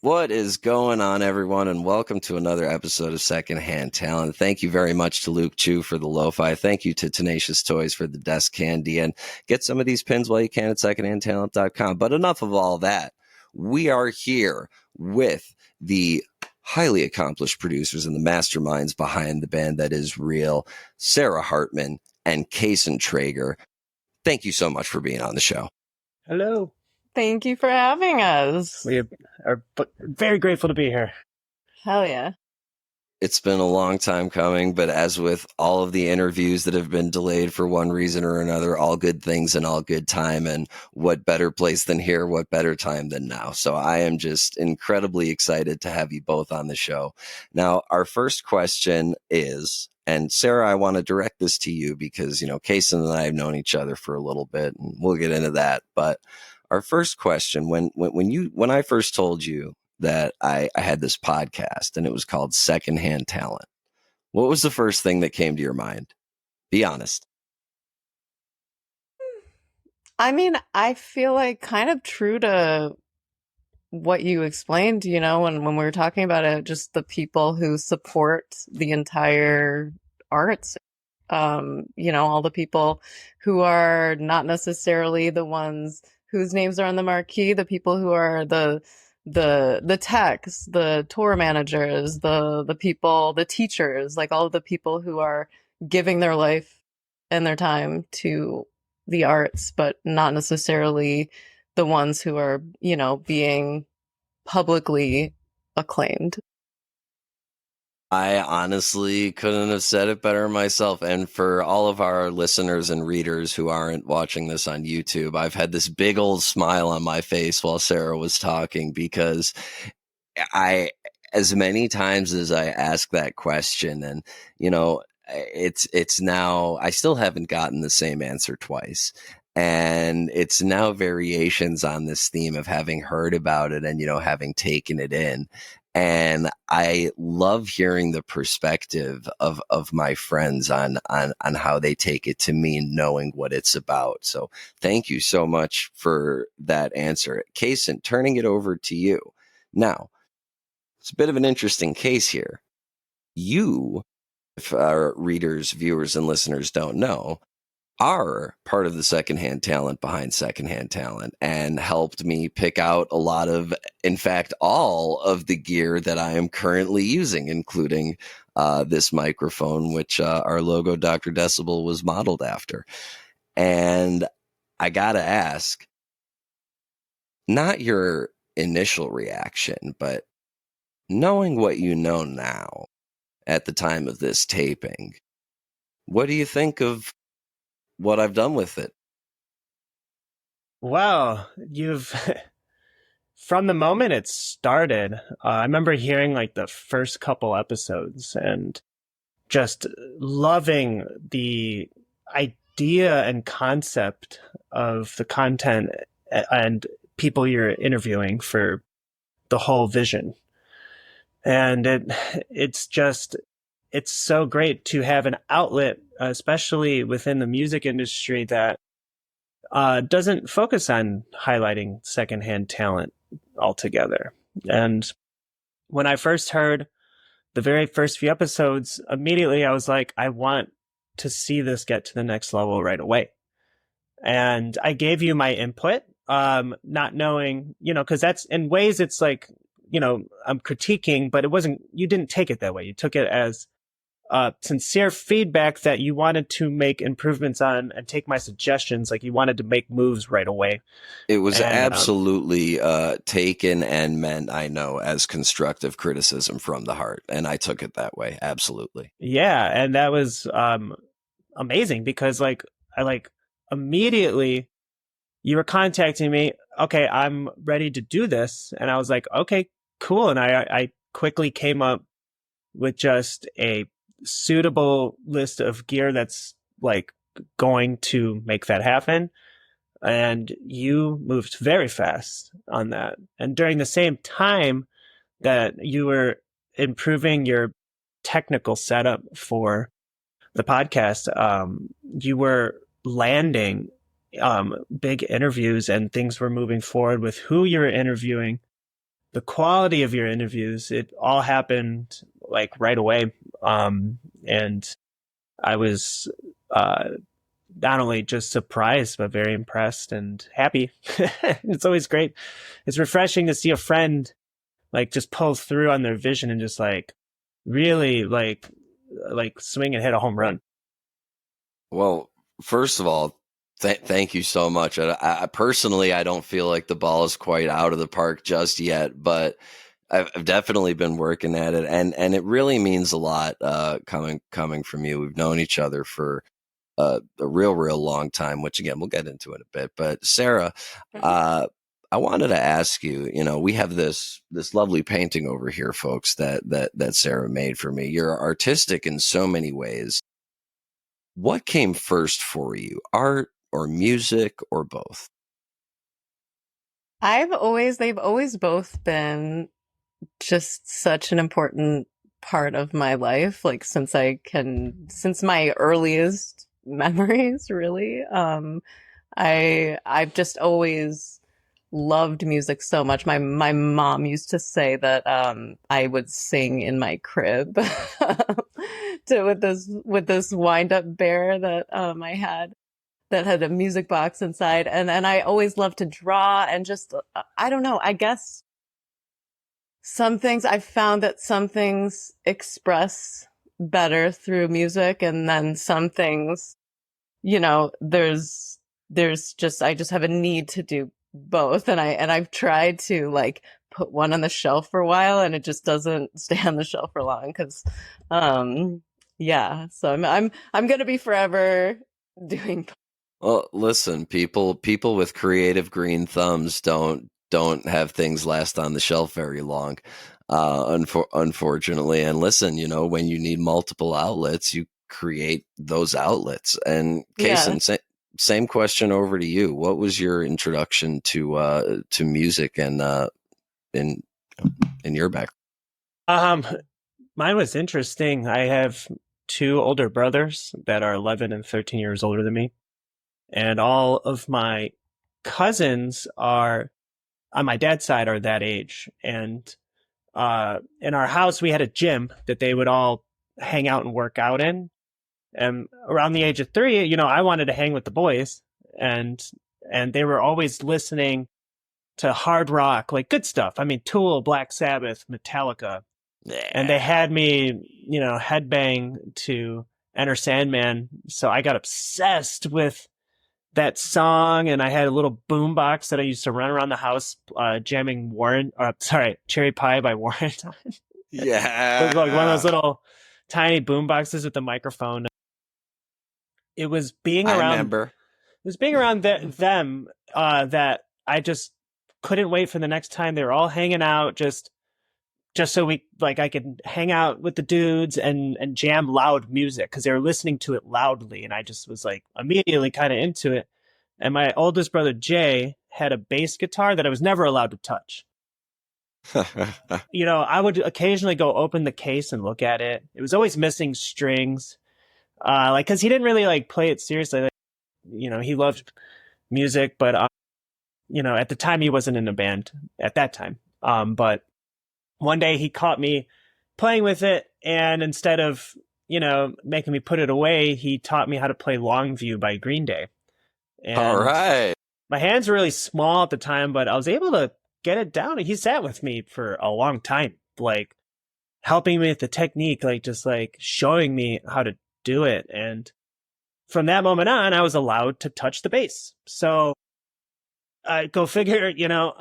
What is going on, everyone, and welcome to another episode of Secondhand Talent. Thank you very much to Luke Chu for the lo-fi. Thank you to Tenacious Toys for the desk candy. And get some of these pins while you can at secondhandtalent.com. But enough of all that. We are here with the highly accomplished producers and the masterminds behind the band that is real, Sarah Hartman and Cason Traeger. Thank you so much for being on the show. Hello. Thank you for having us. We are very grateful to be here. Hell yeah. It's been a long time coming, but as with all of the interviews that have been delayed for one reason or another, all good things and all good time. And what better place than here? What better time than now? So I am just incredibly excited to have you both on the show. Now, our first question is, and Sarah, I want to direct this to you because, you know, Cason and I have known each other for a little bit, and we'll get into that. But our first question, when I first told you that I had this podcast and it was called Secondhand Talent, what was the first thing that came to your mind? Be honest. I mean, I feel like kind of true to what you explained, you know, when we were talking about it, just the people who support the entire arts, you know, all the people who are not necessarily the ones whose names are on the marquee, the people who are the techs, the tour managers, the people, the teachers, like all of the people who are giving their life and their time to the arts, but not necessarily the ones who are, you know, being publicly acclaimed. I honestly couldn't have said it better myself. And for all of our listeners and readers who aren't watching this on YouTube, I've had this big old smile on my face while Sarah was talking, because as many times as I ask that question, and, you know, it's now, I still haven't gotten the same answer twice. And it's now variations on this theme of having heard about it and, you know, having taken it in. And I love hearing the perspective of my friends on how they take it to mean knowing what it's about. So thank you so much for that answer. Cason, turning it over to you. Now, it's a bit of an interesting case here. You, if our readers, viewers, and listeners don't know, are part of the Secondhand Talent behind Secondhand Talent and helped me pick out a lot of, in fact, all of the gear that I am currently using, including this microphone, which our logo, Dr. Decibel, was modeled after. And I gotta ask, not your initial reaction, but knowing what you know now at the time of this taping, what do you think of what I've done with it? Well, from the moment it started, I remember hearing like the first couple episodes and just loving the idea and concept of the content and people you're interviewing for the whole vision. And it's so great to have an outlet, especially within the music industry, that doesn't focus on highlighting secondhand talent altogether. And when I first heard the very first few episodes, immediately I was like, I want to see this get to the next level right away. And I gave you my input, not knowing, you know, because that's in ways it's like, you know, I'm critiquing, but you didn't take it that way. You took it as sincere feedback that you wanted to make improvements on and take my suggestions. Like you wanted to make moves right away. It was absolutely taken and meant, I know, as constructive criticism from the heart. And I took it that way. Absolutely. Yeah. And that was amazing because I immediately you were contacting me. Okay, I'm ready to do this. And I was like, okay, cool. And I quickly came up with just a suitable list of gear that's like going to make that happen. And you moved very fast on that. And during the same time that you were improving your technical setup for the podcast, you were landing big interviews and things were moving forward with who you're interviewing the quality of your interviews. It all happened like right away. And I was not only just surprised, but very impressed and happy. It's always great. It's refreshing to see a friend like just pull through on their vision and just like really like swing and hit a home run. Well, first of all, thank you so much. I personally, I don't feel like the ball is quite out of the park just yet, but I've definitely been working at it, and it really means a lot coming from you. We've known each other for a real long time, which again we'll get into in a bit. But Sarah, I wanted to ask you. You know, we have this lovely painting over here, folks, that Sarah made for me. You're artistic in so many ways. What came first for you, art or music or both? They've always both been just such an important part of my life, like since my earliest memories, really. I've just always loved music so much. My mom used to say that I would sing in my crib with this wind up bear that I had that had a music box inside, and I always loved to draw and just I don't know, I guess I've found that some things express better through music, and then some things, you know, I just have a need to do both, and I've tried to like put one on the shelf for a while, and it just doesn't stay on the shelf for long because, yeah. So I'm gonna be forever doing. Well, listen, people with creative green thumbs don't have things last on the shelf very long, unfortunately. And listen, you know, when you need multiple outlets, you create those outlets. And Cason, same question over to you. What was your introduction to music and in your background? Mine was interesting. I have two older brothers that are 11 and 13 years older than me. And all of my cousins are on my dad's side are that age. And in our house, we had a gym that they would all hang out and work out in. And around the age of 3, you know, I wanted to hang with the boys, and they were always listening to hard rock, like good stuff. I mean, Tool, Black Sabbath, Metallica. Yeah. And they had me, you know, headbang to Enter Sandman. So I got obsessed with that song, and I had a little boombox that I used to run around the house jamming Cherry Pie by Warren. Yeah. It was like one of those little tiny boomboxes with the microphone. It was being around them that I just couldn't wait for the next time. They were all hanging out just so I could hang out with the dudes and jam loud music because they were listening to it loudly, and I just was like immediately kind of into it. And my oldest brother Jay had a bass guitar that I was never allowed to touch. You know, I would occasionally go open the case and look at it. It was always missing strings, because he didn't really like play it seriously. Like, you know, he loved music, but you know, at the time he wasn't in a band at that time. But one day he caught me playing with it, and instead of, you know, making me put it away, he taught me how to play Longview by Green Day. And all right. My hands were really small at the time, but I was able to get it down. He sat with me for a long time, like helping me with the technique, like just like showing me how to do it. And from that moment on, I was allowed to touch the bass. So go figure, you know,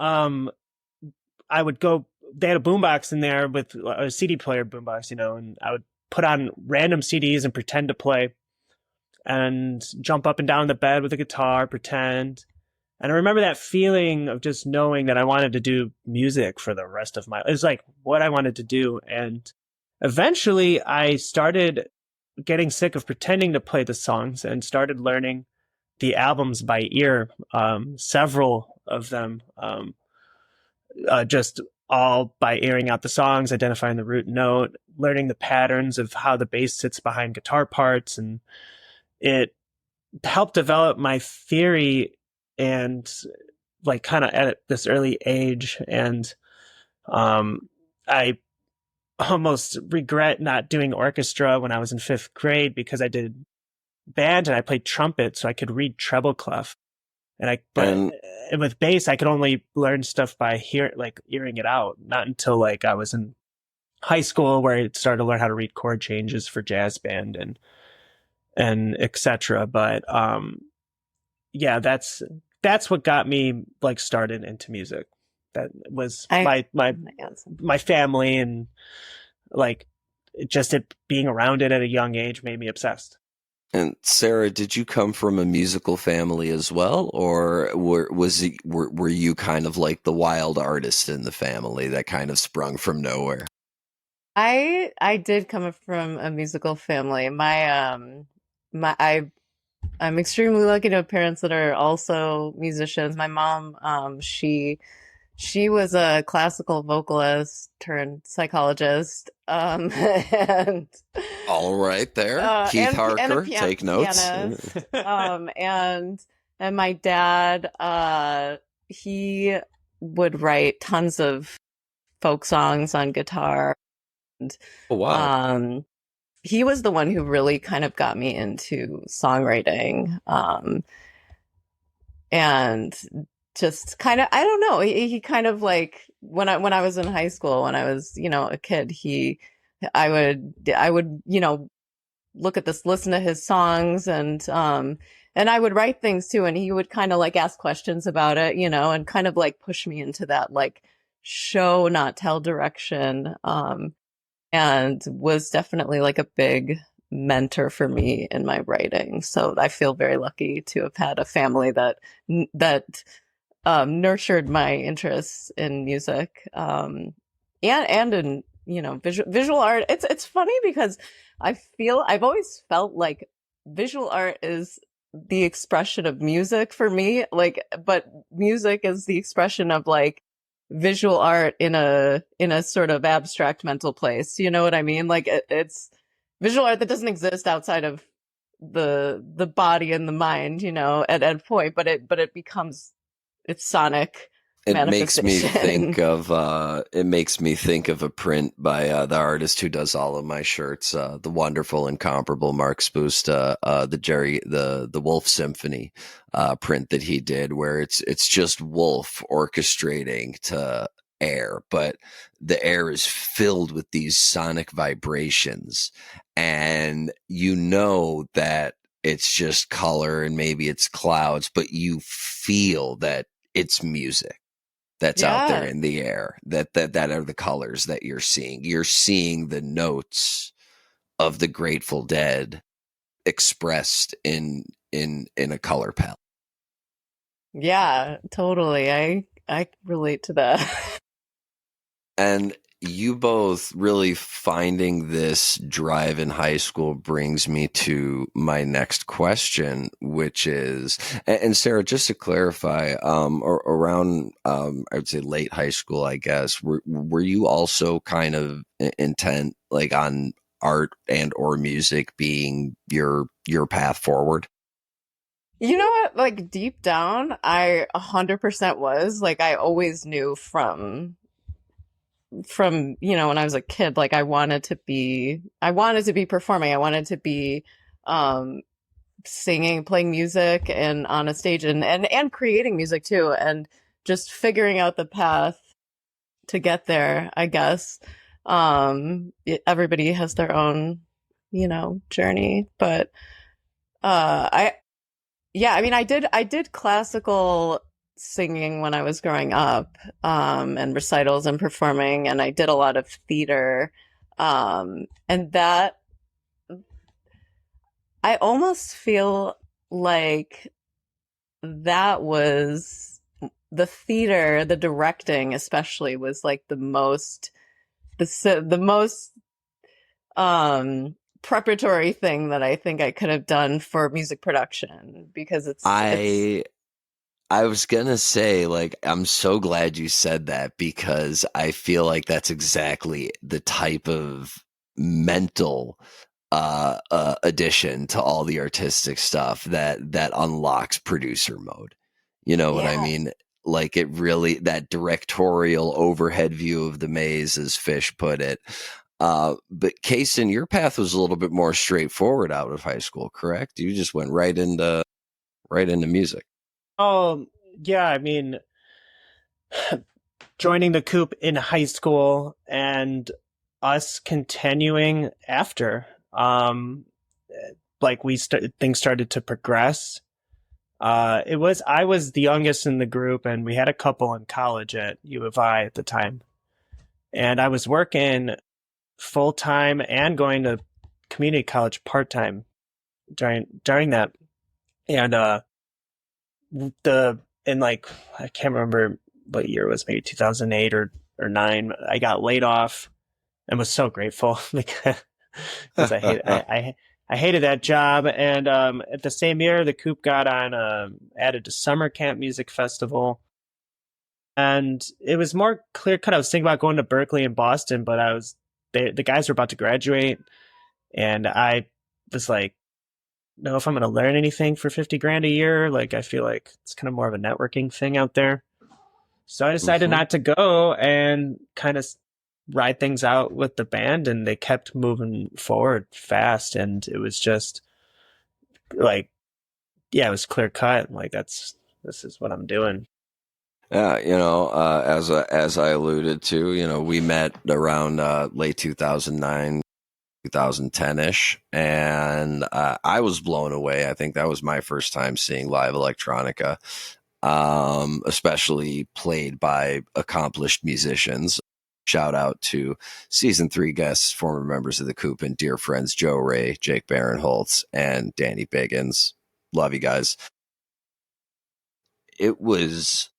I would go, they had a boombox in there with a CD player boombox, you know, and I would put on random CDs and pretend to play and jump up and down the bed with a guitar, pretend. And I remember that feeling of just knowing that I wanted to do music for the rest of my life. It was like what I wanted to do. And eventually I started getting sick of pretending to play the songs and started learning the albums by ear, several of them, just all by airing out the songs, identifying the root note, learning the patterns of how the bass sits behind guitar parts. And it helped develop my theory and like kind of at this early age. And I almost regret not doing orchestra when I was in 5th grade because I did band and I played trumpet, so I could read treble clef. And with bass, I could only learn stuff by hearing it out. Not until like I was in high school where I started to learn how to read chord changes for jazz band and etc. But yeah, that's what got me like started into music. That was my family, and like just it being around it at a young age made me obsessed. And Sarah, did you come from a musical family as well, or were you kind of like the wild artist in the family that kind of sprung from nowhere? I did come from a musical family. I'm extremely lucky to have parents that are also musicians. My mom, she was a classical vocalist turned psychologist, and all right, there, Keith Harker, take notes. Pianist, and my dad, he would write tons of folk songs on guitar. And, oh, wow. He was the one who really kind of got me into songwriting, and just kind of, I don't know, he kind of like when I was in high school, when I was, a kid, I would, look at this, listen to his songs, and I would write things too, and he would kind of like ask questions about it, and kind of like push me into that like show, not tell direction, and was definitely like a big mentor for me in my writing. So I feel very lucky to have had a family that nurtured my interests in music, and in visual art. It's funny because I've always felt like visual art is the expression of music for me, like, but music is the expression of like visual art in a sort of abstract mental place. You know what I mean? Like it's visual art that doesn't exist outside of the body and the mind, at a point, but it becomes its sonic manifestation. It makes me think of a print by the artist who does all of my shirts, the wonderful, incomparable Mark Spusta, the Wolf Symphony print that he did, where it's just Wolf orchestrating to air, but the air is filled with these sonic vibrations, and that it's just color and maybe it's clouds, but you feel that it's music that's out there in the air, that are the colors that you're seeing. You're seeing the notes of the Grateful Dead expressed in a color palette. Yeah, totally. I relate to that. And you both really finding this drive in high school brings me to my next question, which is, and Sarah, just to clarify, around, I would say late high school, I guess, were you also kind of intent like on art and or music being your path forward? You know what? Like deep down, I 100% was. Like I always knew from when I was a kid, like I wanted to be performing. I wanted to be singing, playing music and on a stage, and creating music too, and just figuring out the path to get there, I guess. Everybody has their own, journey, but I mean, I did classical singing when I was growing up, and recitals and performing, and I did a lot of theater, and that I almost feel like that was the theater, the directing especially, was like the most preparatory thing that I think I could have done for music production, because I was gonna say, like, I'm so glad you said that, because I feel like that's exactly the type of mental addition to all the artistic stuff that unlocks producer mode. You know what I mean? like it really, that directorial overhead view of the maze, as Fish put it. But Cason, your path was a little bit more straightforward out of high school, correct? You just went right into music. Oh, yeah. I mean, joining the Coop in high school and us continuing after, like things started to progress. I was the youngest in the group, and we had a couple in college at U of I at the time. And I was working full time and going to community college part time during that. And the in like I can't remember what year it was, maybe 2008 or 9. I got laid off and was so grateful because I hated that job. And at the same year, the Coop got on added to Summer Camp Music Festival. And it was more clear cut. I was thinking about going to Berkeley and Boston, but the guys were about to graduate, and I was like, no, if I'm going to learn anything for 50 grand a year, like I feel like it's kind of more of a networking thing out there. So I decided not to go and kind of ride things out with the band, and they kept moving forward fast. And it was just like, yeah, it was clear cut. Like this is what I'm doing. Yeah, as I alluded to, we met around late 2009, 2010-ish, and I was blown away. I think that was my first time seeing live electronica, especially played by accomplished musicians. Shout out to season 3 guests, former members of the Coop, and dear friends Joe Ray, Jake Barinholtz, and Danny Biggins. Love you guys. It was,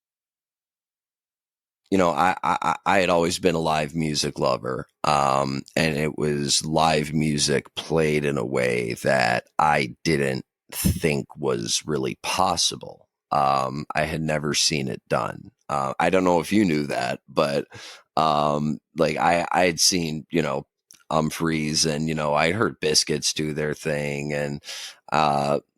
I had always been a live music lover, and it was live music played in a way that I didn't think was really possible. I had never seen it done. I don't know if you knew that, but like I had seen, Humphreys, and I heard Biscuits do their thing, and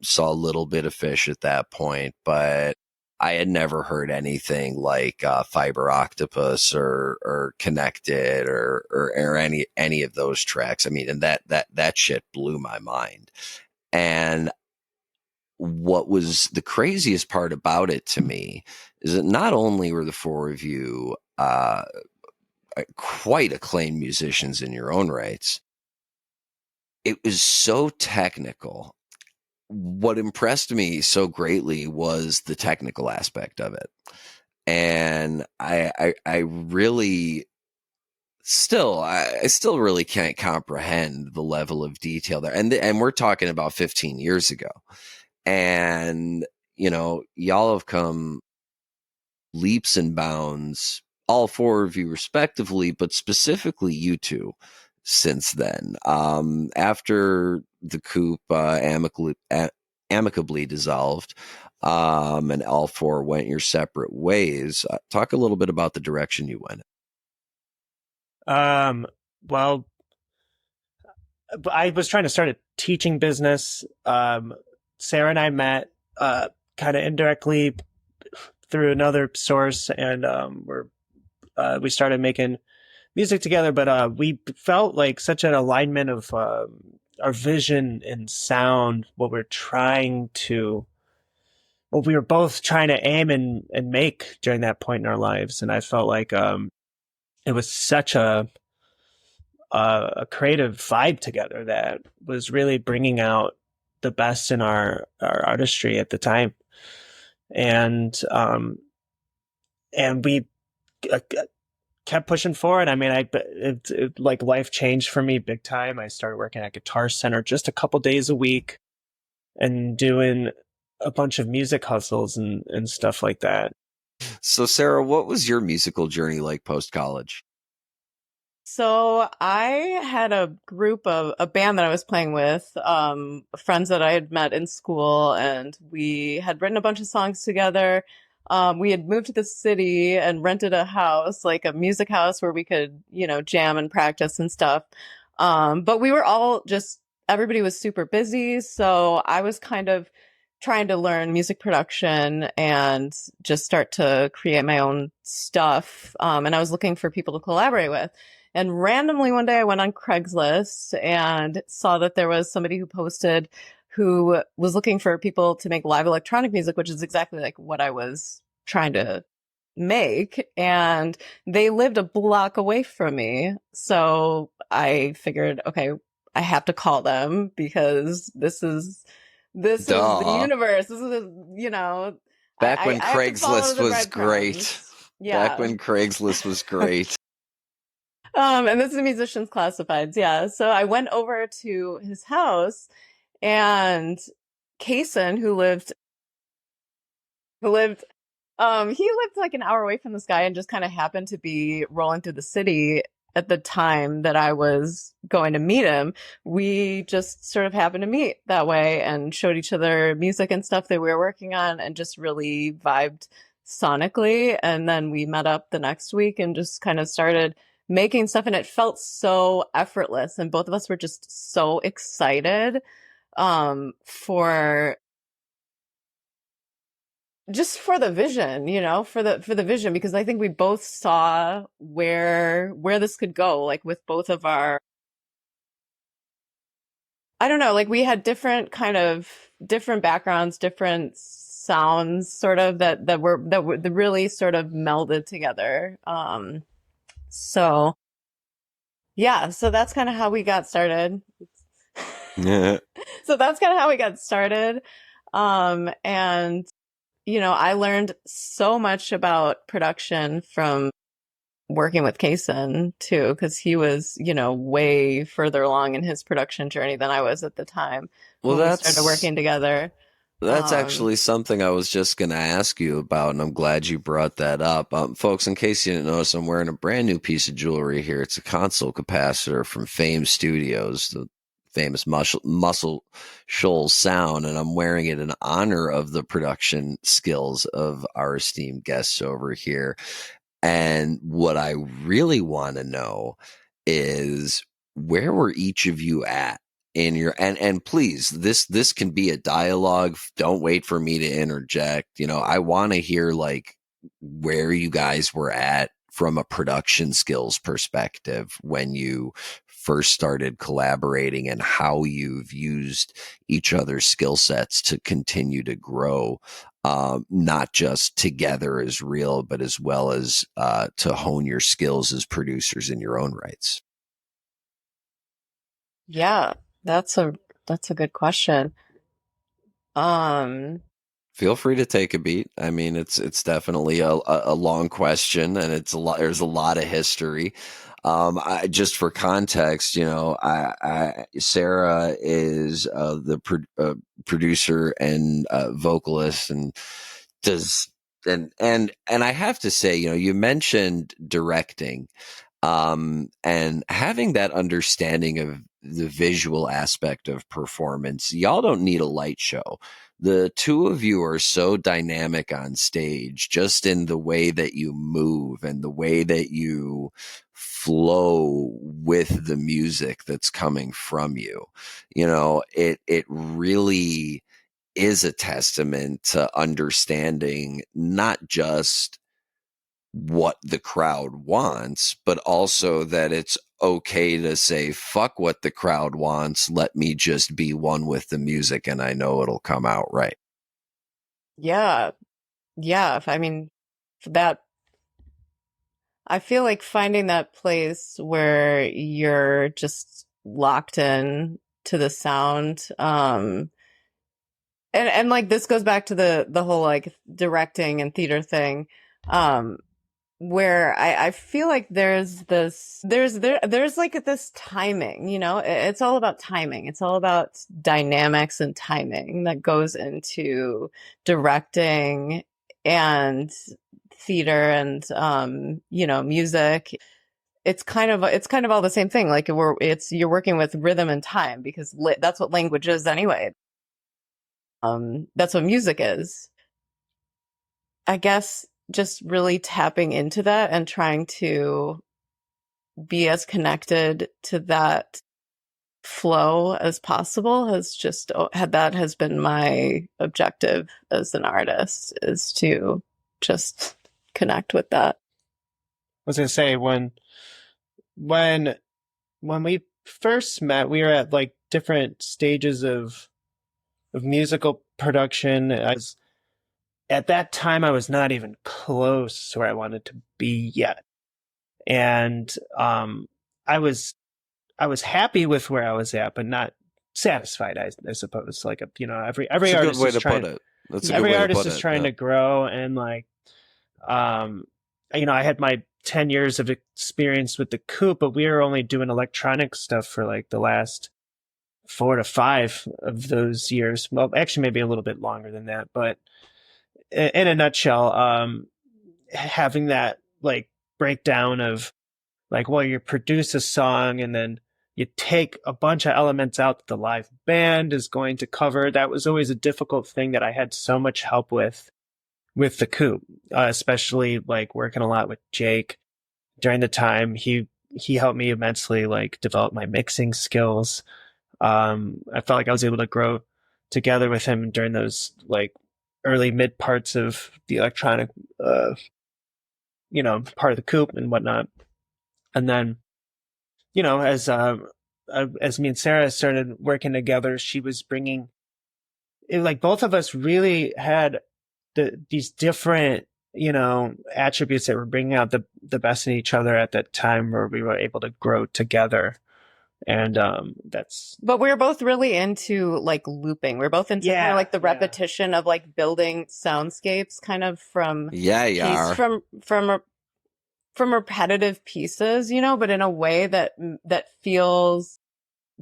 saw a little bit of Fish at that point, but I had never heard anything like Fiber Octopus or Connected or any of those tracks. I mean, and that shit blew my mind. And what was the craziest part about it to me is that not only were the 4 of you quite acclaimed musicians in your own rights, it was so technical. What impressed me so greatly was the technical aspect of it. And I really I still really can't comprehend the level of detail there. And we're talking about 15 years ago. And, y'all have come leaps and bounds, all 4 of you respectively, but specifically you two since then. After the Coop amicably dissolved, and all 4 went your separate ways, talk a little bit about the direction you went. Well, I was trying to start a teaching business. Sarah and I met kind of indirectly through another source, and we started making music together. But we felt like such an alignment of our vision and sound, what we were both trying to aim and make during that point in our lives. And I felt like it was such a creative vibe together that was really bringing out the best in our artistry at the time. And we kept pushing forward. I mean, it like life changed for me big time. I started working at Guitar Center just a couple days a week and doing a bunch of music hustles and stuff like that. So Sarah, what was your musical journey like post-college? So I had a band that I was playing with, friends that I had met in school, and we had written a bunch of songs together. We had moved to the city and rented a house, like a music house where we could, jam and practice and stuff. But we were all everybody was super busy. So I was kind of trying to learn music production and just start to create my own stuff. And I was looking for people to collaborate with. And randomly one day I went on Craigslist and saw that there was somebody who posted who was looking for people to make live electronic music, which is exactly like what I was trying to make. And they lived a block away from me. So I figured, okay, I have to call them because this is the Duh. universe. This is, you know, Back when I have to follow Craigslist the was great. breadcrumbs. Back Yeah. when Craigslist was great. And this is Musicians Classifieds. Yeah. So I went over to his house and Cason, he lived like an hour away from this guy and just kind of happened to be rolling through the city at the time that I was going to meet him. We just sort of happened to meet that way and showed each other music and stuff that we were working on and just really vibed sonically. And then we met up the next week and just kind of started making stuff, and it felt so effortless. And both of us were just so excited for the vision, you know, for the vision, because I think we both saw where this could go, like with both of our, I don't know, like we had different backgrounds, different sounds sort of that were really sort of melded together. So yeah, so that's kind of how we got started. Yeah. So that's kind of how we got started. And you know, I learned so much about production from working with Cason too, because he was, you know, way further along in his production journey than I was at the time Well, when we started working together. That's actually something I was just going to ask you about, and I'm glad you brought that up. Folks, in case you didn't notice, I'm wearing a brand new piece of jewelry here. It's a console capacitor from Fame Studios, the famous Muscle Shoals sound, and I'm wearing it in honor of the production skills of our esteemed guests over here. And what I really want to know is, where were each of you at in your, and please, this can be a dialogue. Don't wait for me to interject. You know, I want to hear like where you guys were at from a production skills perspective when you first started collaborating, and how you've used each other's skill sets to continue to grow, not just together as real, but as well as to hone your skills as producers in your own rights. Yeah, that's a good question. Feel free to take a beat. I mean, it's definitely a long question, and it's a lot. There's a lot of history. Just for context, you know, Sarah is the producer and vocalist, and does and I have to say, you know, you mentioned directing, and having that understanding of the visual aspect of performance. Y'all don't need a light show. The two of you are so dynamic on stage, just in the way that you move and the way that you flow with the music that's coming from you. You know, it really is a testament to understanding not just what the crowd wants, but also that it's okay to say, fuck what the crowd wants. Let me just be one with the music, and I know it'll come out right. yeah, yeah. I mean, that I feel like finding that place where you're just locked in to the sound, and like this goes back to the whole like directing and theater thing, where I feel like there's like this timing, you know, it's all about timing. It's all about dynamics and timing that goes into directing and theater and you know, music. It's kind of all the same thing. Like you're working with rhythm and time, because that's what language is anyway. That's what music is. I guess just really tapping into that and trying to be as connected to that flow as possible has been my objective as an artist, is to just connect with that. I was gonna say when we first met, we were at like different stages of musical production. At that time, I was not even close to where I wanted to be yet, and I was happy with where I was at, but not satisfied. I suppose, like every That's a good artist way is to trying. put it. That's a good Every way to artist put is it. trying Yeah. to grow, and like, I had my 10 years of experience with the Coop, but we were only doing electronic stuff for like the last 4 to 5 of those years. Well, actually, maybe a little bit longer than that. But in a nutshell, having that like breakdown of like, well, you produce a song and then you take a bunch of elements out that the live band is going to cover. That was always a difficult thing that I had so much help with the Coop, especially like working a lot with Jake during the time. He helped me immensely, like develop my mixing skills. I felt like I was able to grow together with him during those like early mid parts of the electronic, part of the Coop and whatnot. And then, as me and Sarah started working together, she was bringing like both of us really had these different, attributes that were bringing out the best in each other at that time, where we were able to grow together. And But we were both really into like looping. We are both into kind of like the repetition of like building soundscapes, kind of from from repetitive pieces, but in a way that feels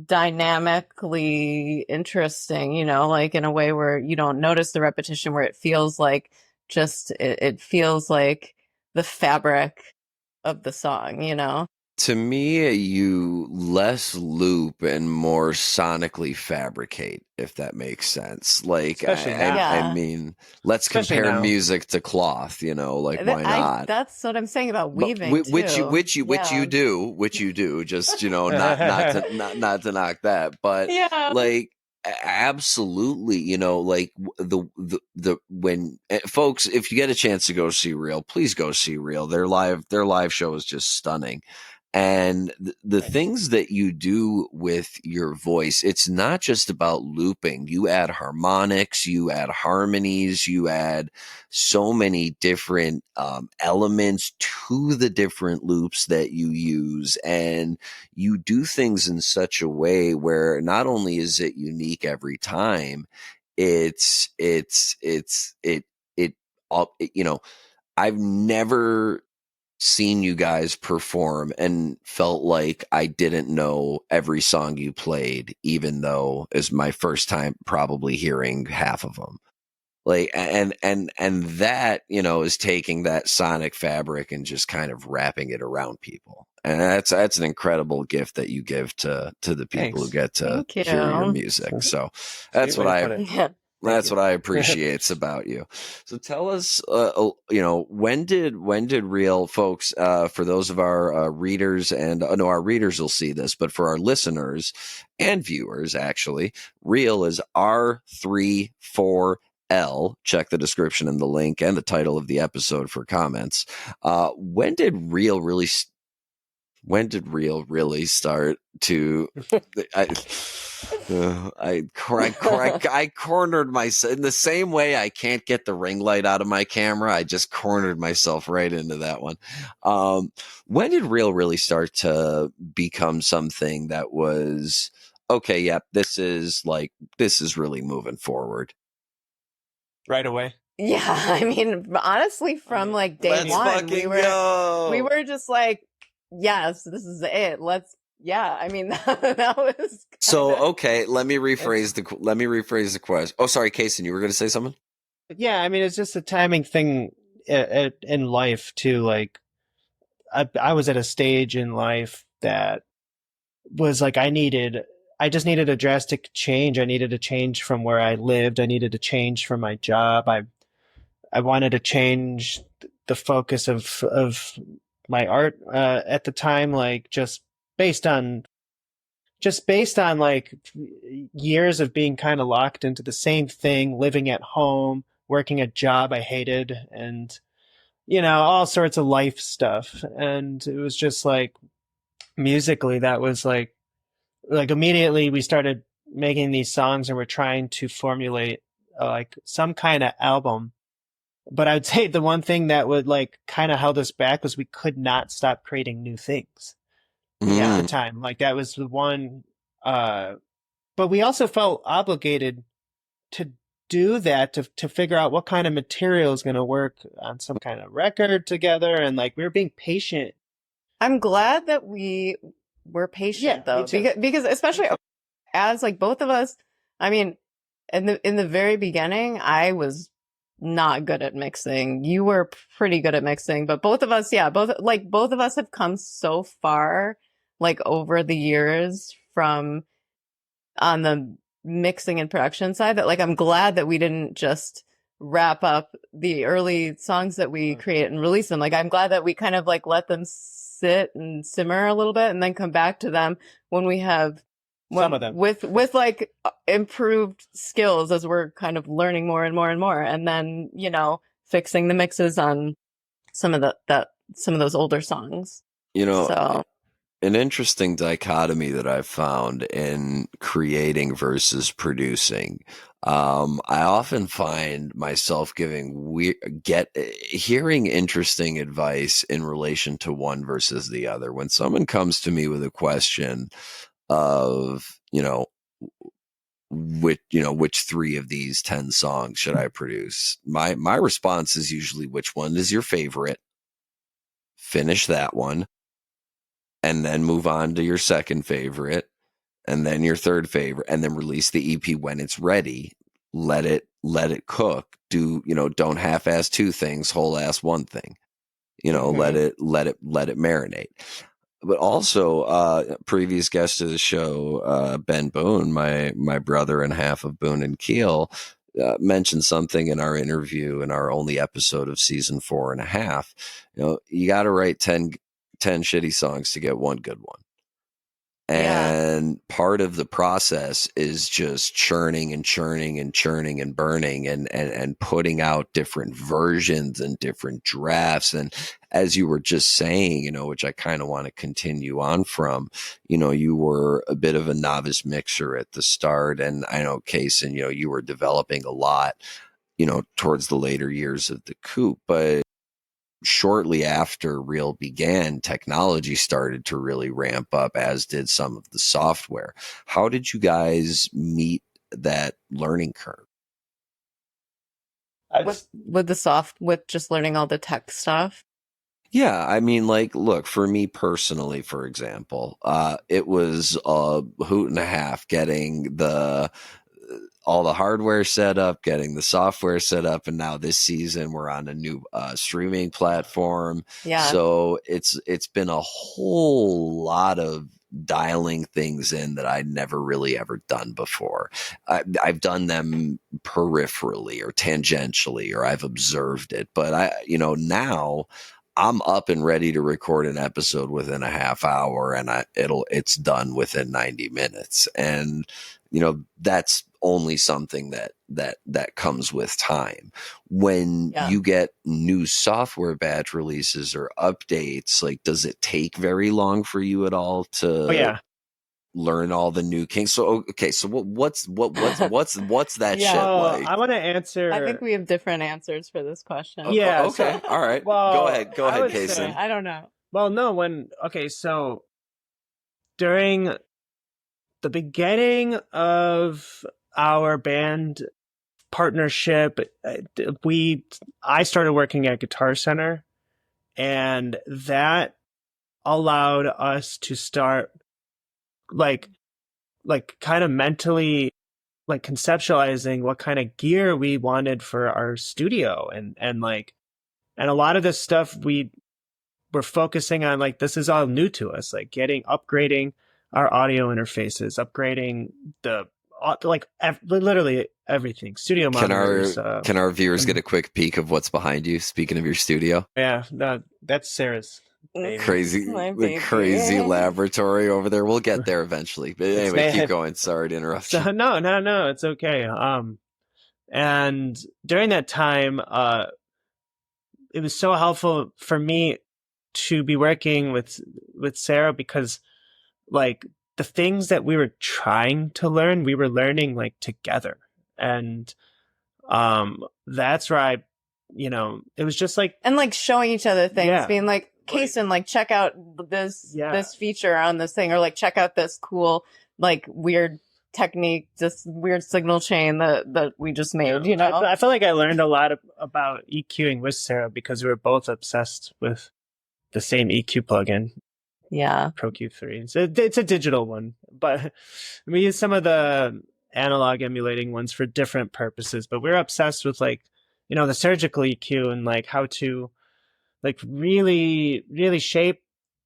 dynamically interesting, like in a way where you don't notice the repetition, where it feels like it feels like the fabric of the song. To me, you less loop and more sonically fabricate, if that makes sense. Like, I mean, let's Especially compare now. music to cloth. Like, why not? That's what I'm saying about weaving, which too. you do. Just not to knock that, but like. Absolutely, like the when folks, if you get a chance to go see Real, please go see Real. Their live show is just stunning. And the things that you do with your voice, it's not just about looping. You add harmonics, you add harmonies, you add so many different elements to the different loops that you use. And you do things in such a way where not only is it unique every time, I've never seen you guys perform and felt like I didn't know every song you played, even though it's my first time probably hearing half of them. Like, and that, is taking that sonic fabric and just kind of wrapping it around people. And that's an incredible gift that you give to the people who get to hear your music. So that's what I appreciate about you. So tell us, when did Real, folks, for those of our readers, and our readers will see this, but for our listeners and viewers, actually, Real is R34L. Check the description and the link and the title of the episode for comments. When did Real really start to? I cornered myself in the same way I can't get the ring light out of my camera. I just cornered myself right into that one. When did Real really start to become something that was okay? Yeah, this is really moving forward. Right away. Yeah, I mean, honestly, from like day one, we were just like, yes, this is it. I mean, that was okay. Let me rephrase the question. Oh, sorry, Cason, you were going to say something? Yeah, I mean, it's just a timing thing in life too. Like, I was at a stage in life that was like, I just needed a drastic change. I needed a change from where I lived. I needed a change from my job. I wanted to change the focus of my art at the time, like just based on just based on like years of being kind of locked into the same thing, living at home, working a job I hated, and all sorts of life stuff. And it was just like musically, that was like immediately we started making these songs and we're trying to formulate like some kind of album. But I'd say the one thing that would like kind of held us back was we could not stop creating new things at the time. Like that was the one. But we also felt obligated to do that to figure out what kind of material is going to work on some kind of record together. And like we were being patient. I'm glad that we were patient though, because especially as like both of us, I mean, in the very beginning, I was not good at mixing. You were pretty good at mixing, but both of us, both of us have come so far, like over the years from on the mixing and production side that like I'm glad that we didn't just wrap up the early songs that we create and release them. Like I'm glad that we kind of like let them sit and simmer a little bit and then come back to them when we have some of them with like improved skills as we're kind of learning more and more and more, and then fixing the mixes on some of those older songs. So an interesting dichotomy that I've found in creating versus producing. I often find myself hearing interesting advice in relation to one versus the other. When someone comes to me with a question of, which 3 of these 10 songs should I produce? My response is usually, which one is your favorite? Finish that one. And then move on to your second favorite, and then your third favorite, and then release the EP when it's ready. Let it cook. Don't half-ass 2 things, whole-ass 1 thing. Let it marinate. But also, previous guest of the show, Ben Boone, my brother and half of Boone and Keel, mentioned something in our interview in our only episode of season 4.5. You got to write 10 shitty songs to get one good one. And part of the process is just churning and churning and churning and burning and putting out different versions and different drafts. And as you were just saying, which I kind of want to continue on from, you were a bit of a novice mixer at the start. And I know, Cason, you were developing a lot, towards the later years of the Coop, but shortly after Reel began, technology started to really ramp up, as did some of the software. How did you guys meet that learning curve? With just learning all the tech stuff? Yeah, I mean, like, look, for me personally, for example, it was a hoot and a half getting all the hardware set up, getting the software set up, and now this season we're on a new streaming platform. Yeah. So it's been a whole lot of dialing things in that I'd never really ever done before. I've done them peripherally or tangentially, or I've observed it, but now I'm up and ready to record an episode within a half hour, and it's done within 90 minutes. And that's only something that comes with time. When you get new software batch releases or updates, like, does it take very long for you at all to learn all the new kinks? So okay, so what's that shit like? I want to answer. I think we have different answers for this question. Yeah. Okay. All right. Well, go ahead, Cason. I don't know. Well, no. So during the beginning of our band partnership, I started working at Guitar Center, and that allowed us to start like kind of mentally like conceptualizing what kind of gear we wanted for our studio, and a lot of this stuff we were focusing on, like, this is all new to us, like upgrading our audio interfaces, upgrading literally everything. Studio monitors. Can our viewers get a quick peek of what's behind you? Speaking of your studio. Yeah, no, that's Sarah's. My the crazy baby. laboratory over there. We'll get there eventually. But anyway, keep going. Sorry to interrupt you. So no, it's okay. And during that time, it was so helpful for me to be working with Sarah because like the things that we were trying to learn, we were learning like together. And that's where it was just like, And like showing each other things, Yeah. being like, Cason, like check out this feature on this thing, or like check out this cool like weird technique, this weird signal chain that we just made, you know? I feel like I learned a lot about EQing with Sarah because we were both obsessed with the same EQ plugin, Yeah. Pro Q3. So it's a digital one, but we use some of the analog emulating ones for different purposes. But we're obsessed with like, the surgical EQ and like how to like really, really shape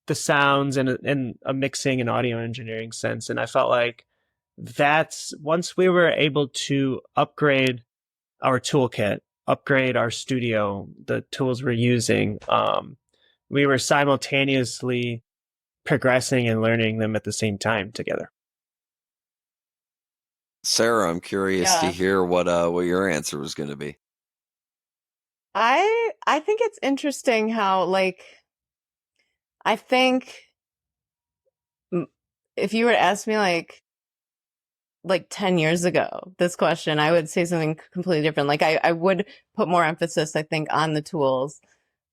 the sounds in a mixing and audio engineering sense. And I felt like that's once we were able to upgrade our toolkit, upgrade our studio, the tools we're using, we were simultaneously progressing and learning them at the same time together. Sarah, I'm curious to Yeah. hear what your answer was going to be. I think it's interesting how like I think if you were to ask me like 10 years ago this question, I would say something completely different. Like I would put more emphasis, I think, on the tools.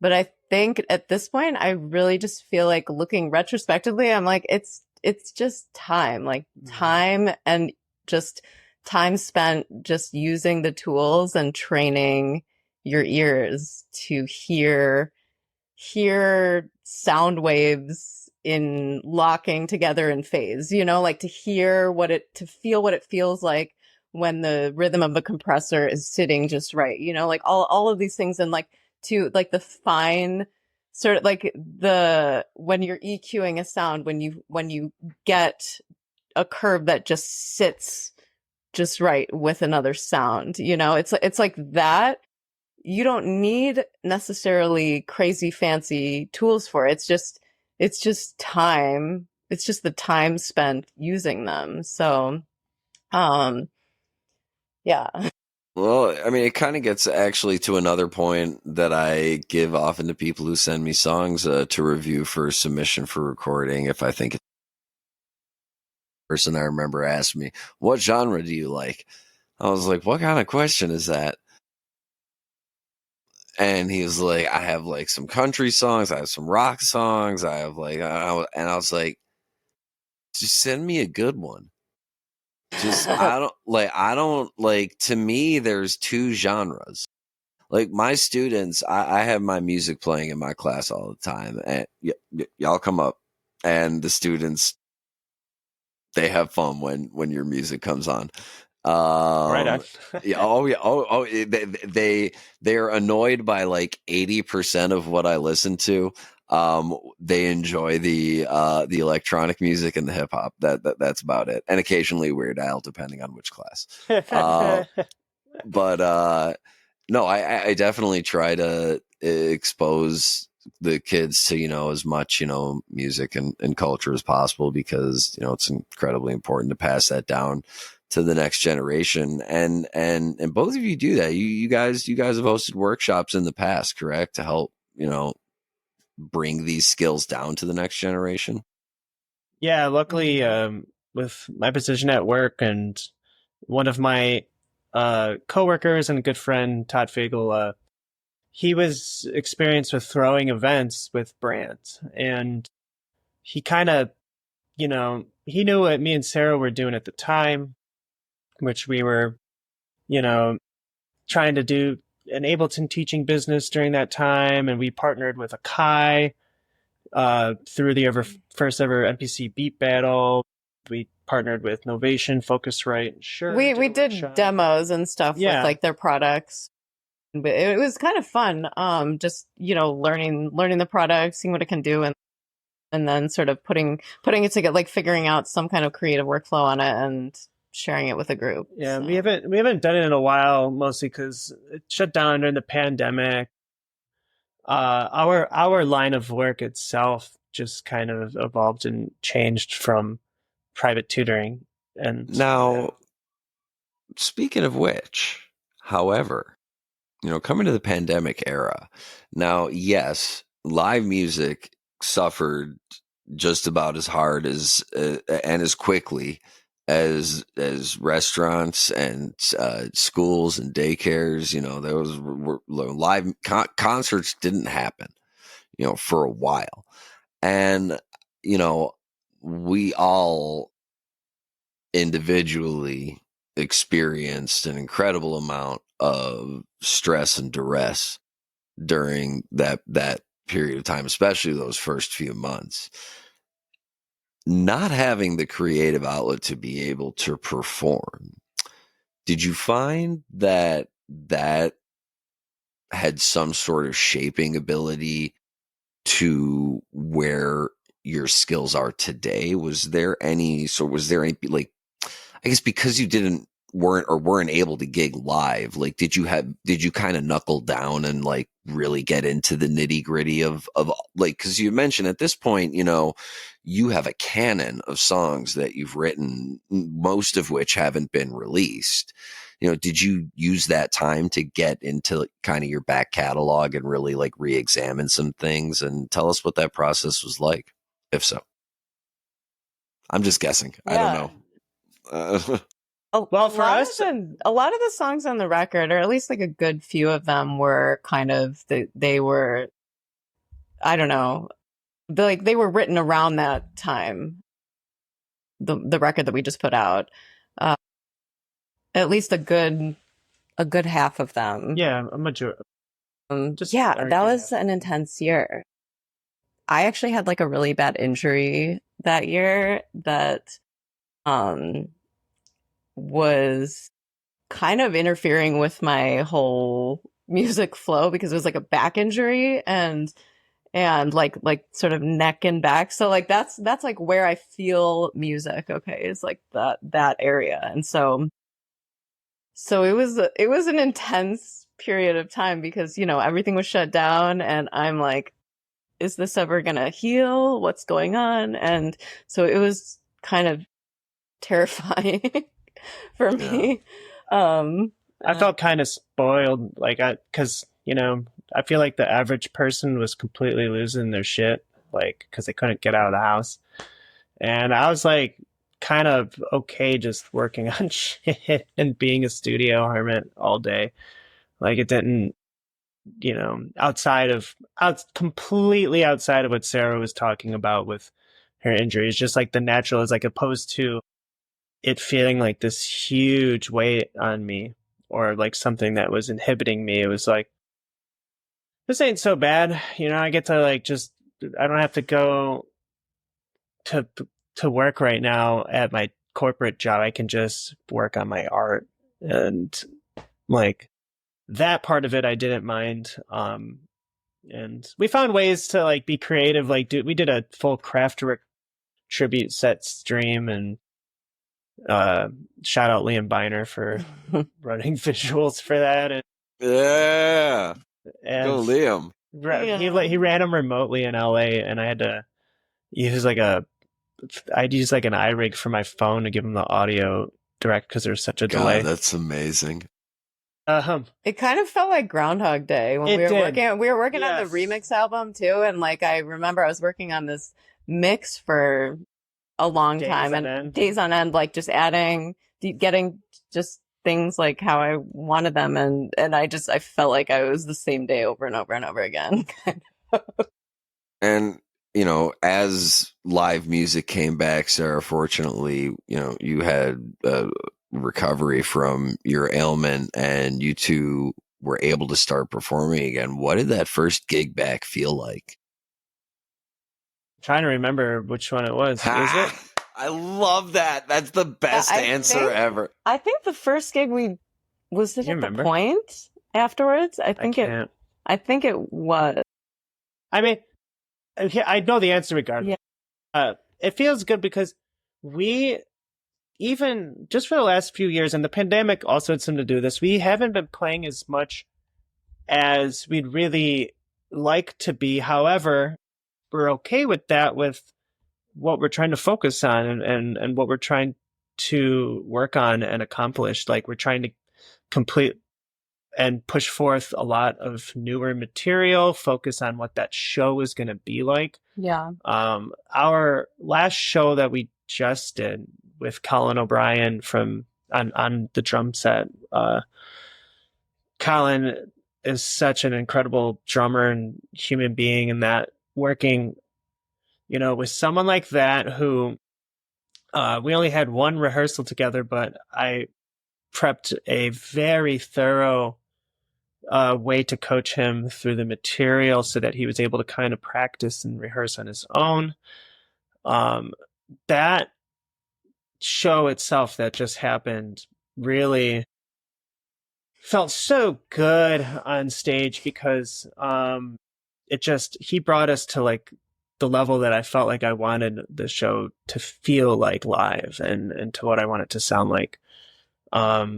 But I think at this point, I really just feel like looking retrospectively, I'm like, it's just time, like time and just time spent just using the tools and training your ears to hear sound waves in locking together in phase, like to feel what it feels like when the rhythm of a compressor is sitting just right, like all of these things. And like to like the fine sort of like when you're EQing a sound, when you get a curve that just sits just right with another sound, it's like that. You don't need necessarily crazy fancy tools for it. It's just time. It's just the time spent using them. So, yeah. Well, I mean, it kind of gets actually to another point that I give often to people who send me songs to review for submission for recording. If I think person I remember asked me, "What genre do you like?" I was like, "What kind of question is that?" And he was like, "I have like some country songs, I have some rock songs, I have like," and I was like, "Just send me a good one." Just I don't like, to me there's two genres. Like my students, I have my music playing in my class all the time, and y'all come up, and the students, they have fun when your music comes on. Right on. They're annoyed by like 80% of what I listen to. They enjoy the electronic music and the hip hop. That's about it, and occasionally Weird Al, depending on which class. But no, I definitely try to expose the kids to, as much, music and culture as possible, because, it's incredibly important to pass that down to the next generation. And both of you do that. You guys have hosted workshops in the past, correct? To help, bring these skills down to the next generation. Yeah, luckily, with my position at work and one of my coworkers and a good friend, Todd Fagel, he was experienced with throwing events with brands, and he kind of, he knew what me and Sarah were doing at the time, which we were, trying to do an Ableton teaching business during that time, and we partnered with Akai through the first ever NPC Beat Battle. We partnered with Novation, Focusrite, and Shure. We did demos and stuff with like their products. But it was kind of fun. Just, learning the product, seeing what it can do, and then sort of putting it together, like figuring out some kind of creative workflow on it and sharing it with a group. Yeah, so. we haven't done it in a while, mostly because it shut down during the pandemic. our line of work itself just kind of evolved and changed from private tutoring. And Now, speaking of which, however, coming to the pandemic era, now, yes, live music suffered just about as hard as and as quickly as restaurants and schools and daycares. Those were live concerts didn't happen, for a while, and we all individually experienced an incredible amount of stress and duress during that period of time, especially those first few months. Not having the creative outlet to be able to perform, did you find that had some sort of shaping ability to where your skills are today? Was there any like, I guess because you weren't able to gig live, like did you kind of knuckle down and like really get into the nitty gritty of like, because you mentioned at this point, you have a canon of songs that you've written, most of which haven't been released. Did you use that time to get into kind of your back catalog and really like re-examine some things, and tell us what that process was like, if so? I'm just guessing. Yeah. I don't know. Well, for us, a lot of the songs on the record, or at least like a good few of them, were kind of they were, I don't know, they were written around that time. The record that we just put out, at least a good half of them. Yeah, a majority. That was an intense year. I actually had like a really bad injury that year that was kind of interfering with my whole music flow, because it was like a back injury and like sort of neck and back. So like that's like where I feel music. Okay, is like that area. And so it was an intense period of time, because everything was shut down, and I'm like, is this ever gonna heal? What's going on? And so it was kind of terrifying for me. I felt kind of spoiled, like, because I feel like the average person was completely losing their shit, like, because they couldn't get out of the house, and I was like kind of okay just working on shit and being a studio hermit all day. Like, it didn't, completely outside of what Sarah was talking about with her injuries, just like the natural, is like opposed to it feeling like this huge weight on me, or like something that was inhibiting me. It was like, this ain't so bad. I get to like I don't have to go to work right now at my corporate job. I can just work on my art, and like that part of it I didn't mind. And we found ways to like be creative. Like, we did a full Kraftwerk tribute set stream, and shout out Liam Biner for running visuals for that. And Yeah, go Liam. He ran them remotely in LA, and I had to use I'd use like an iRig for my phone to give him the audio direct, because there's such a delay. That's amazing. It kind of felt like Groundhog Day when we were working on the remix album too, and like I remember I was working on this mix for a long time, and days on end, like just getting just things like how I wanted them, and I felt like I was the same day over and over and over again. And as live music came back, Sarah, fortunately, you had recovery from your ailment, and you two were able to start performing again. What did that first gig back feel like? I'm trying to remember which one it was. Is it? I love that. That's the best answer ever. I think the first gig was it at the Point afterwards? I think it was. I mean, I know the answer regardless. Yeah. It feels good because we, even just for the last few years, and the pandemic also had something to do with this, we haven't been playing as much as we'd really like to be. However, we're okay with that, with what we're trying to focus on, and what we're trying to work on and accomplish. Like, we're trying to complete and push forth a lot of newer material, focus on what that show is going to be like. Yeah. Our last show that we just did with Colin O'Brien on the drum set, Colin is such an incredible drummer and human being, and that working, with someone like that who, we only had one rehearsal together, but I prepped a very thorough way to coach him through the material so that he was able to kind of practice and rehearse on his own. That show itself that just happened really felt so good on stage, because he brought us to like the level that I felt like I wanted the show to feel like live, and to what I want it to sound like.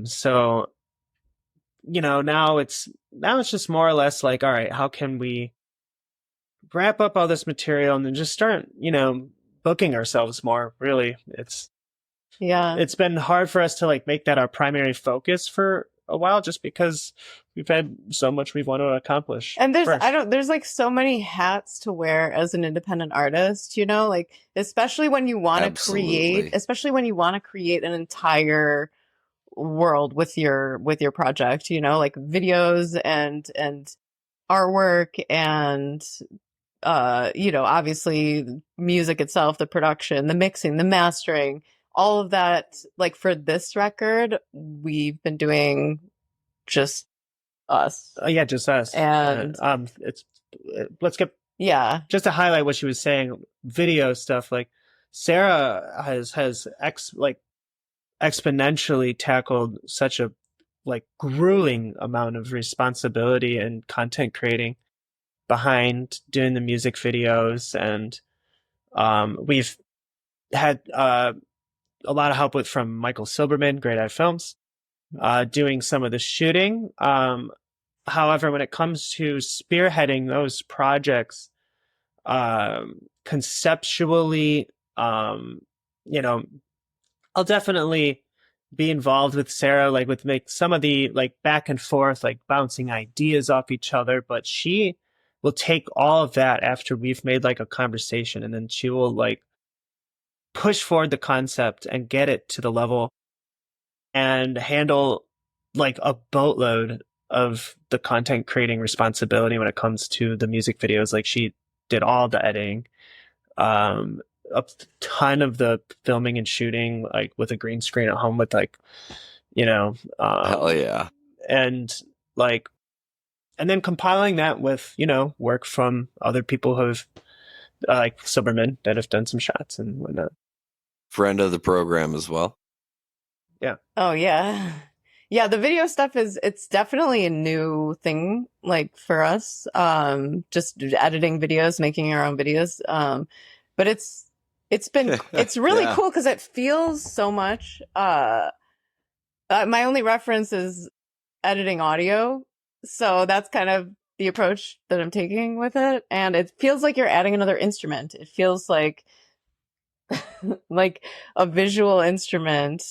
So now it's just more or less like, all right, how can we wrap up all this material and then just start, booking ourselves more? Really, it's been hard for us to like make that our primary focus for a while, just because we've had so much we want to accomplish. And there's like so many hats to wear as an independent artist, like, especially when you want to create an entire world with your project, like videos and artwork and obviously music itself, the production, the mixing, the mastering, all of that. Like, for this record, we've been doing just us. Just us. And let's get just to highlight what she was saying, video stuff. Like, Sarah has exponentially tackled such a like grueling amount of responsibility and content creating behind doing the music videos, and we've had a lot of help from Michael Silberman, Great Eye Films, doing some of the shooting. However, when it comes to spearheading those projects, conceptually, I'll definitely be involved with Sarah, like with make some of the like back and forth, like bouncing ideas off each other, but she will take all of that after we've made like a conversation, and then she will like push forward the concept and get it to the level and handle like a boatload of the content creating responsibility when it comes to the music videos. Like, she did all the editing, a ton of the filming and shooting, like with a green screen at home with like, hell yeah. And like, and then compiling that with, work from other people who've like Silberman that have done some shots and whatnot. Friend of the program as well. Yeah. Oh yeah. Yeah, the video stuff it's definitely a new thing, like, for us. Just editing videos, making our own videos. But it's really cool because it feels so much. My only reference is editing audio, so that's kind of the approach that I'm taking with it, and it feels like you're adding another instrument. It feels like like a visual instrument,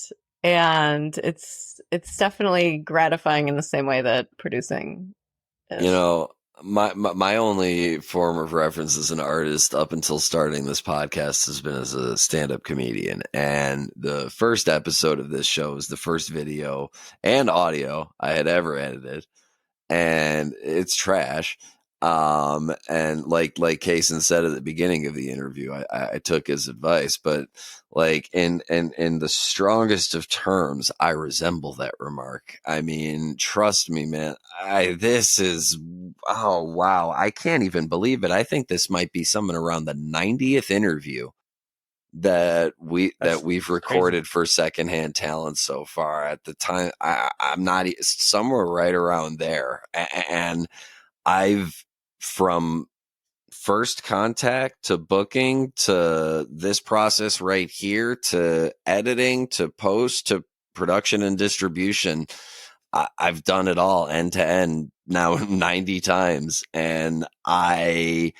and it's definitely gratifying in the same way that producing is. My only form of reference as an artist up until starting this podcast has been as a stand-up comedian. And the first episode of this show is the first video and audio I had ever edited. And it's trash. And like Cason said at the beginning of the interview, I took his advice, but like in the strongest of terms, I resemble that remark. I mean, trust me, man, oh wow, I can't even believe it. I think this might be something around the 90th interview that we've recorded for Secondhand Talent so far. At the time, I'm not somewhere right around there, and I've, from first contact to booking to this process right here to editing to post to production and distribution, I've done it all end to end now 90 times, and I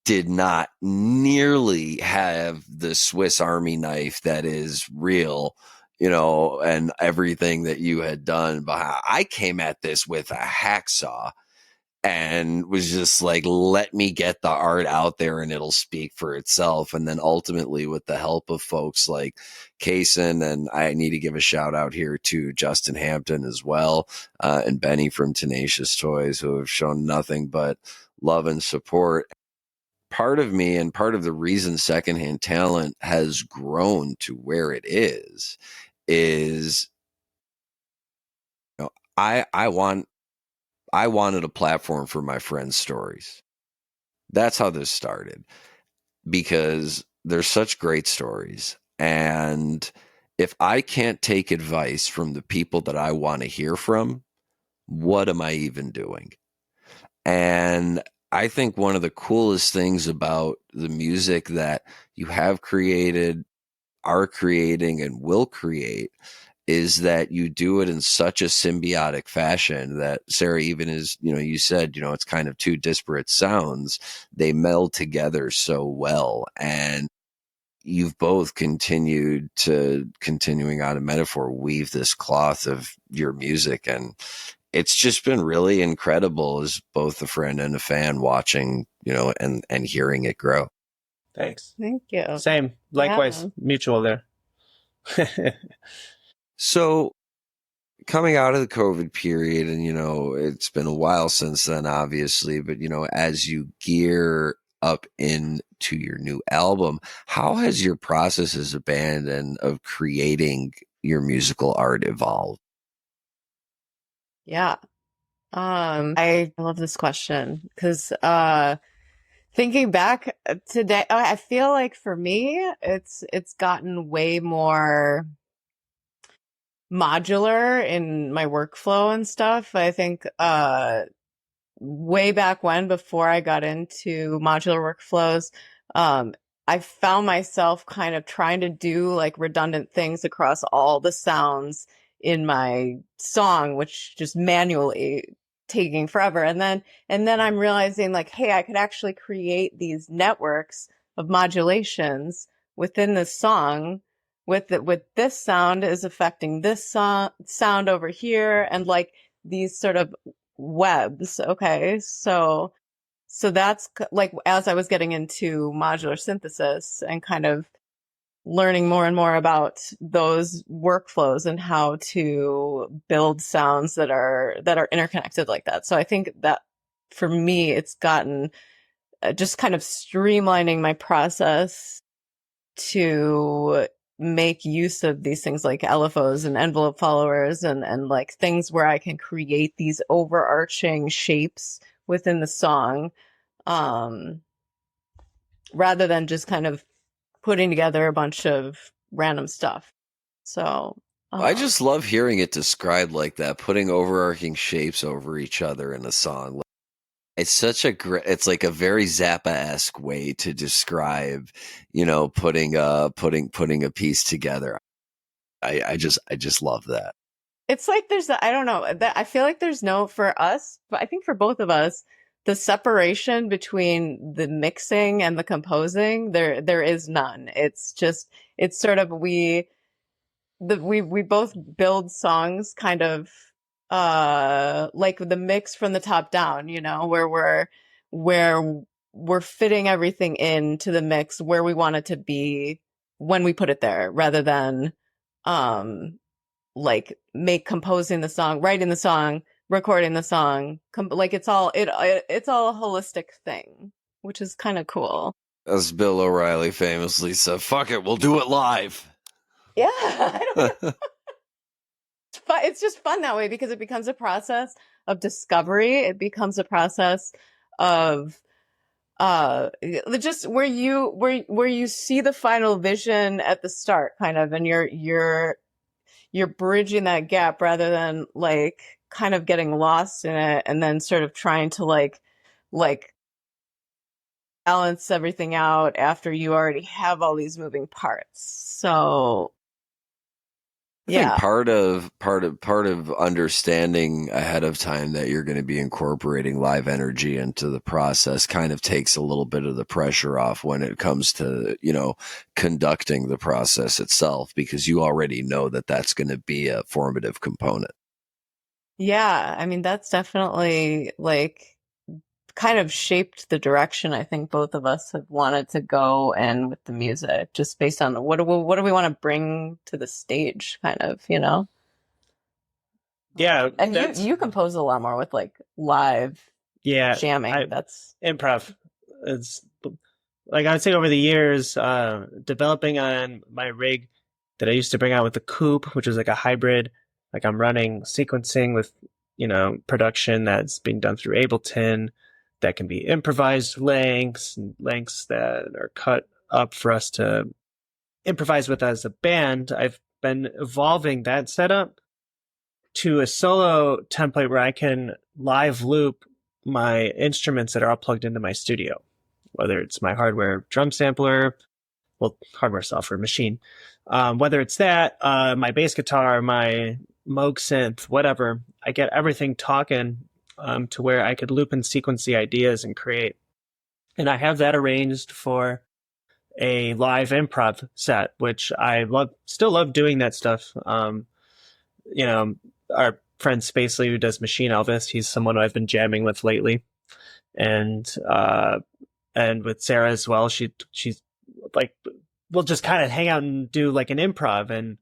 did not nearly have the Swiss Army knife that is real, and everything that you had done. But I came at this with a hacksaw and was just like, let me get the art out there and it'll speak for itself. And then ultimately, with the help of folks like Cason, and I need to give a shout out here to Justin Hampton as well, and Benny from Tenacious Toys, who have shown nothing but love and support. Part of me, and part of the reason Secondhand Talent has grown to where it is I wanted a platform for my friends' stories. That's how this started, because there's such great stories. And if I can't take advice from the people that I want to hear from, what am I even doing? And I think one of the coolest things about the music that you have created, are creating, and will create is that you do it in such a symbiotic fashion that, Sarah, even as you said, it's kind of two disparate sounds, they meld together so well. And you've both continuing out of metaphor, weave this cloth of your music. And it's just been really incredible as both a friend and a fan watching, and hearing it grow. Thanks. Thank you. Same. Likewise. Yeah. Mutual there. So coming out of the COVID period, and, it's been a while since then, obviously, but, as you gear up into your new album, how has your process as a band and of creating your musical art evolved? Yeah. I love this question because thinking back today, I feel like for me, it's gotten way more modular in my workflow and stuff. I think way back when, before I got into modular workflows, I found myself kind of trying to do like redundant things across all the sounds in my song, which just manually taking forever. And then I'm realizing like, hey, I could actually create these networks of modulations within the song with this sound is affecting this sound over here, and like these sort of webs. Okay. So that's like, as I was getting into modular synthesis and kind of learning more and more about those workflows and how to build sounds that are interconnected like that. So I think that for me, it's gotten just kind of streamlining my process to make use of these things like LFOs and envelope followers and like things where I can create these overarching shapes within the song, rather than just kind of putting together a bunch of random stuff. So I just love hearing it described like that, putting overarching shapes over each other in a song. It's such a great, it's like a very Zappa-esque way to describe, putting a piece together. I just love that. it's like I don't know, that I feel like there's no, for us, but I think for both of us, the separation between the mixing and the composing, there is none. It's just, it's sort of, we both build songs kind of like the mix from the top down, where we're fitting everything into the mix where we want it to be when we put it there, rather than like composing the song, writing the song, recording the song, like it's all it's all a holistic thing, which is kind of cool. As Bill O'Reilly famously said, "Fuck it, we'll do it live." Yeah. But it's just fun that way because it becomes a process of discovery. It becomes a process of just where you see the final vision at the start, kind of, and you're bridging that gap rather than like kind of getting lost in it and then sort of trying to like balance everything out after you already have all these moving parts. So I think Yeah. part of understanding ahead of time that you're going to be incorporating live energy into the process kind of takes a little bit of the pressure off when it comes to, conducting the process itself, because you already know that that's going to be a formative component. Yeah. I mean, that's definitely like kind of shaped the direction I think both of us have wanted to go in with the music, just based on what do we want to bring to the stage, kind of, you know? Yeah, And you that's you compose a lot more with like live yeah. jamming. I That's improv. It's like I would say over the years, developing on my rig that I used to bring out with the coupe, which is like a hybrid. Like I'm running sequencing with, production that's being done through Ableton that can be improvised lengths and lengths that are cut up for us to improvise with as a band. I've been evolving that setup to a solo template where I can live loop my instruments that are all plugged into my studio, whether it's my hardware drum sampler, well, hardware software machine, whether it's that, my bass guitar, my Moog synth, whatever. I get everything talking to where I could loop and sequence the ideas and create. And I have that arranged for a live improv set, which I still love doing that stuff. You know, our friend Spacely, who does Machine Elvis, he's someone I've been jamming with lately, and with Sarah as well. She's like, we'll just kind of hang out and do like an improv and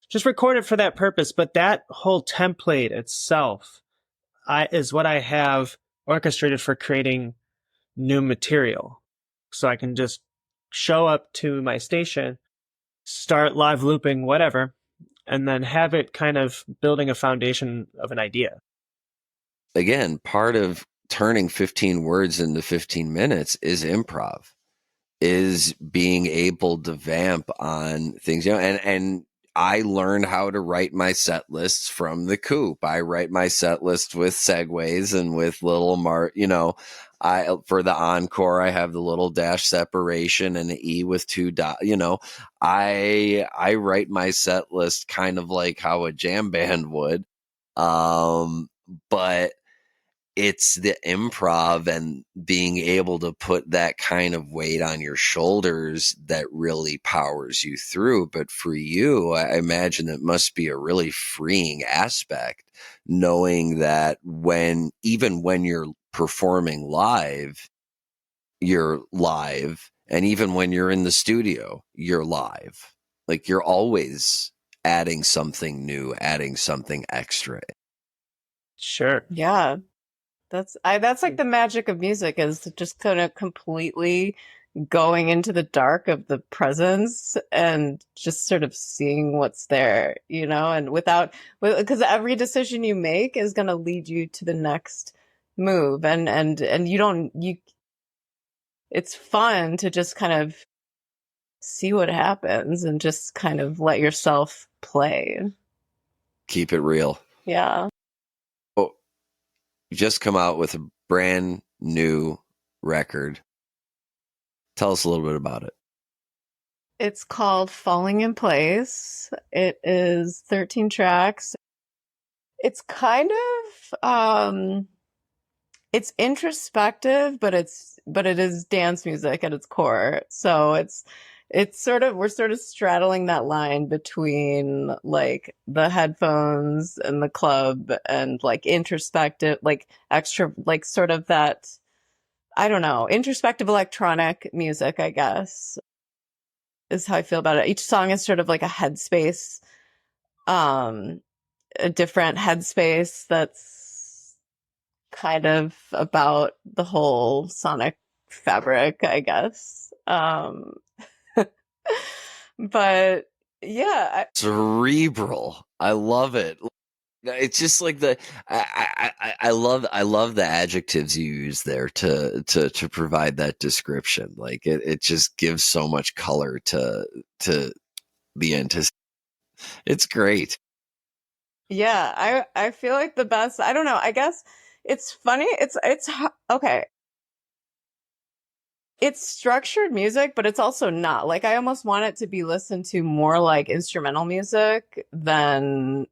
just record it for that purpose. But that whole template itself, is what I have orchestrated for creating new material, so I can just show up to my station, start live looping whatever, and then have it kind of building a foundation of an idea. Again, part of turning 15 words into 15 minutes is improv, is being able to vamp on things, and I learned how to write my set lists from the coop. I write my set list with segues and with little I, for the encore, I have the little dash separation and an E with two dot, I write my set list kind of like how a jam band would. But it's the improv and being able to put that kind of weight on your shoulders that really powers you through. But for you, I imagine it must be a really freeing aspect, knowing that even when you're performing live, you're live. And even when you're in the studio, you're live. Like you're always adding something new, adding something extra. Sure. yeah. That's like the magic of music, is just kind of completely going into the dark of the presence and just sort of seeing what's there, and because every decision you make is going to lead you to the next move, and it's fun to just kind of see what happens and just kind of let yourself play. Keep it real. Yeah. You just come out with a brand new record. Tell us a little bit about it. It's called Falling in Place. It is 13 tracks. It's kind of it's introspective, but it is dance music at its core. So it's sort of, we're sort of straddling that line between like the headphones and the club and like introspective, like extra, like sort of that, I don't know, introspective electronic music, I guess, is how I feel about it. Each song is sort of like a headspace, um, a different headspace that's kind of about the whole sonic fabric, I guess. But yeah, Cerebral. I love it. It's just like I love the adjectives you use there to provide that description. Like it just gives so much color to the anticipation. It's great. yeah, I feel like the best, I don't know, I guess it's funny. It's okay. it's structured music, but it's also not. Like I almost want it to be listened to more like instrumental music than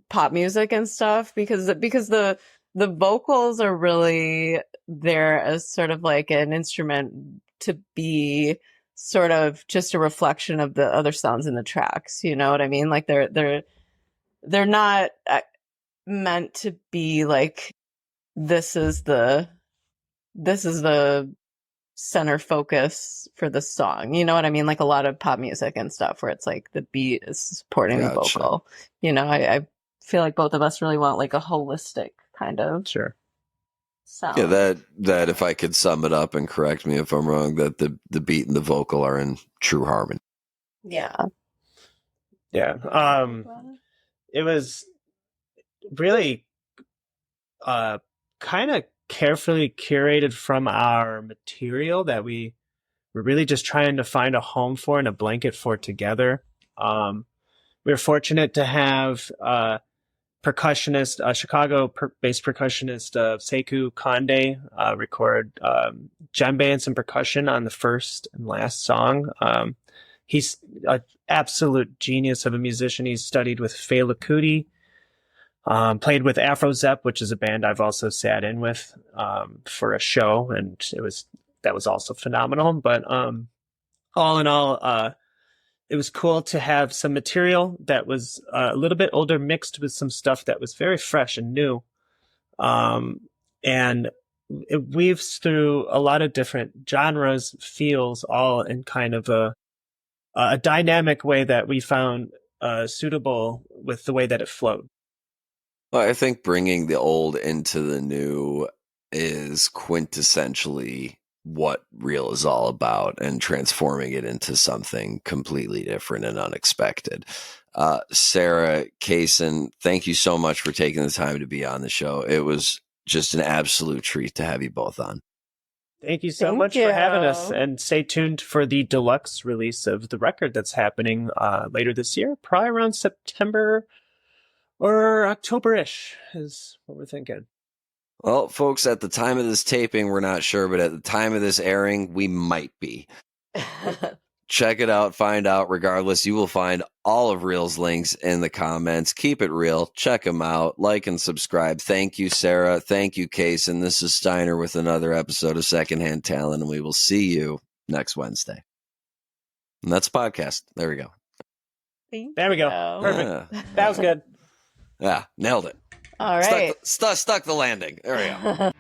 pop music and stuff because the vocals are really there as sort of like an instrument to be sort of just a reflection of the other sounds in the tracks. You know what I mean? Like they're not meant to be like this is the center focus for the song. You know what I mean? Like a lot of pop music and stuff where it's like the beat is supporting the Gotcha. vocal. You know, I feel like both of us really want like a holistic kind of Sure. sound. Yeah, that if I could sum it up and correct me if I'm wrong, that the beat and the vocal are in true harmony. Yeah. Yeah. It was really kind of carefully curated from our material that we were really just trying to find a home for and a blanket for together. We were fortunate to have percussionist, Chicago-based percussionist Sekou Kande record djembe and some percussion on the first and last song. He's an absolute genius of a musician. He's studied with Fela Kuti, played with Afro Zep, which is a band I've also sat in with for a show, and that was also phenomenal. But all in all, it was cool to have some material that was a little bit older mixed with some stuff that was very fresh and new. And it weaves through a lot of different genres, feels, all in kind of a dynamic way that we found suitable with the way that it flowed. Well, I think bringing the old into the new is quintessentially what real is all about, and transforming it into something completely different and unexpected. Sarah, Cason, thank you so much for taking the time to be on the show. It was just an absolute treat to have you both on. Thank you so Thank much you. for having us, and stay tuned for the deluxe release of the record that's happening later this year, probably around September or October-ish is what we're thinking. Well, folks, at the time of this taping, we're not sure, but at the time of this airing, we might be. Check it out, find out. Regardless, you will find all of Real's links in the comments. Keep it real. Check them out. Like and subscribe. Thank you, Sarah. Thank you, Cason. This is Steiner with another episode of Secondhand Talent, and we will see you next Wednesday. And that's a podcast. There we go. There we go. Perfect. Yeah. That was good. Yeah, nailed it. All right. Stuck the landing. There we go.